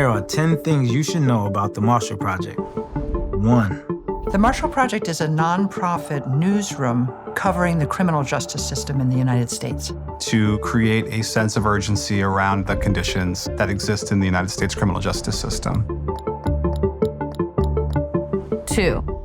Here are 10 things you should know about the Marshall Project. 1. The Marshall Project is a nonprofit newsroom covering the criminal justice system in the United States. To create a sense of urgency around the conditions that exist in the United States criminal justice system. 2,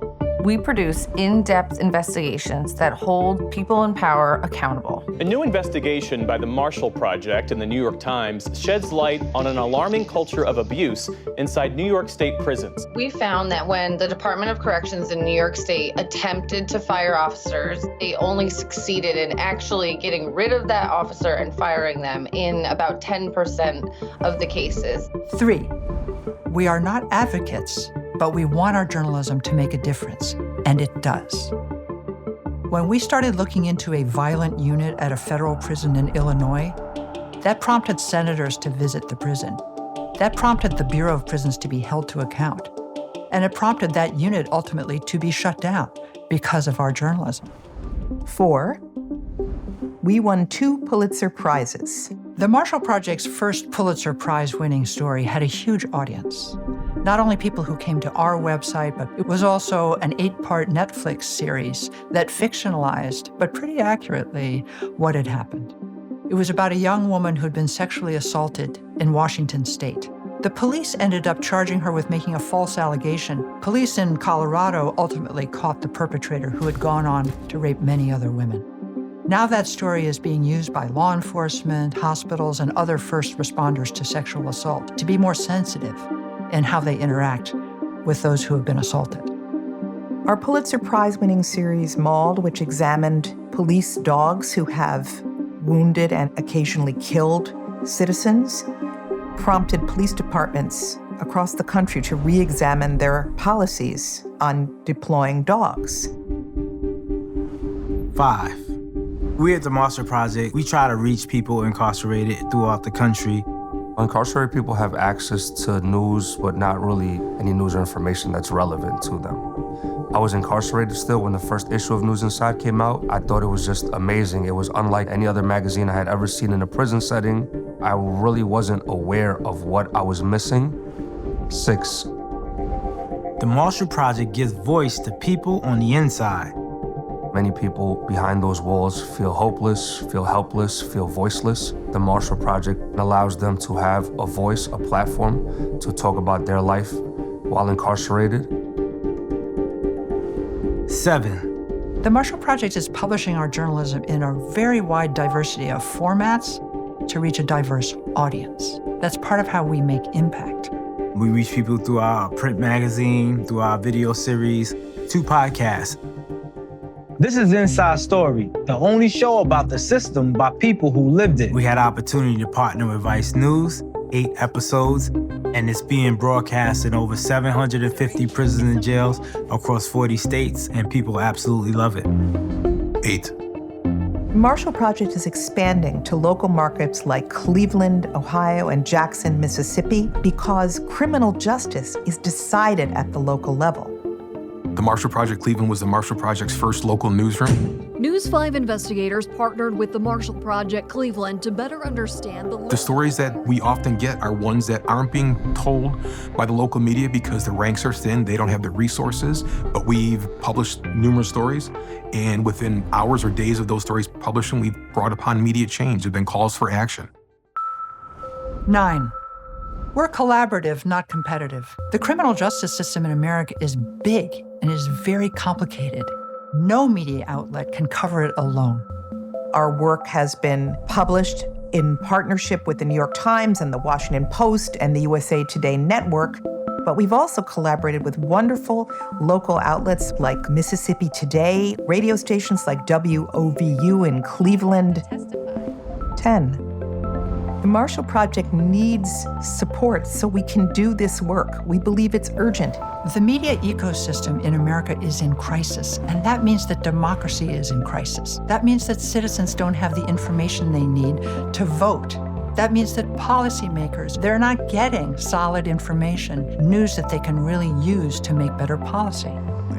we produce in-depth investigations that hold people in power accountable. A new investigation by the Marshall Project in the New York Times sheds light on an alarming culture of abuse inside New York State prisons. We found that when the Department of Corrections in New York State attempted to fire officers, they only succeeded in actually getting rid of that officer and firing them in about 10% of the cases. 3, we are not advocates, but we want our journalism to make a difference, and it does. When we started looking into a violent unit at a federal prison in Illinois, that prompted senators to visit the prison. That prompted the Bureau of Prisons to be held to account. And it prompted that unit ultimately to be shut down because of our journalism. 4, we won 2 Pulitzer Prizes. The Marshall Project's first Pulitzer Prize-winning story had a huge audience. Not only people who came to our website, but it was also an 8-part Netflix series that fictionalized, but pretty accurately, what had happened. It was about a young woman who'd been sexually assaulted in Washington state. The police ended up charging her with making a false allegation. Police in Colorado ultimately caught the perpetrator, who had gone on to rape many other women. Now that story is being used by law enforcement, hospitals, and other first responders to sexual assault to be more sensitive in how they interact with those who have been assaulted. Our Pulitzer Prize-winning series, Mauled, which examined police dogs who have wounded and occasionally killed citizens, prompted police departments across the country to re-examine their policies on deploying dogs. 5. We at the Marshall Project, we try to reach people incarcerated throughout the country. Incarcerated people have access to news, but not really any news or information that's relevant to them. I was incarcerated still when the first issue of News Inside came out. I thought it was just amazing. It was unlike any other magazine I had ever seen in a prison setting. I really wasn't aware of what I was missing. 6. The Marshall Project gives voice to people on the inside. Many people behind those walls feel hopeless, feel helpless, feel voiceless. The Marshall Project allows them to have a voice, a platform to talk about their life while incarcerated. 7. The Marshall Project is publishing our journalism in a very wide diversity of formats to reach a diverse audience. That's part of how we make impact. We reach people through our print magazine, through our video series, 2 podcasts. This is Inside Story, the only show about the system by people who lived it. We had the opportunity to partner with Vice News, 8 episodes, and it's being broadcast in over 750 prisons and jails across 40 states, and people absolutely love it. 8. The Marshall Project is expanding to local markets like Cleveland, Ohio, and Jackson, Mississippi, because criminal justice is decided at the local level. The Marshall Project Cleveland was the Marshall Project's first local newsroom. News 5 investigators partnered with the Marshall Project Cleveland to better understand the stories that we often get are ones that aren't being told by the local media because the ranks are thin, they don't have the resources, but we've published numerous stories, and within hours or days of those stories publishing, we've brought upon immediate change. There have been calls for action. 9. We're collaborative, not competitive. The criminal justice system in America is big and is very complicated. No media outlet can cover it alone. Our work has been published in partnership with the New York Times and the Washington Post and the USA Today network, but we've also collaborated with wonderful local outlets like Mississippi Today, radio stations like WOVU in Cleveland. 10. The Marshall Project needs support so we can do this work. We believe it's urgent. The media ecosystem in America is in crisis, and that means that democracy is in crisis. That means that citizens don't have the information they need to vote. That means that policymakers, they're not getting solid information, news that they can really use to make better policy.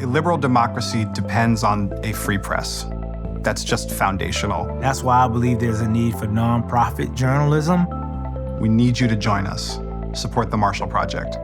A liberal democracy depends on a free press. That's just foundational. That's why I believe there's a need for nonprofit journalism. We need you to join us. support the Marshall Project.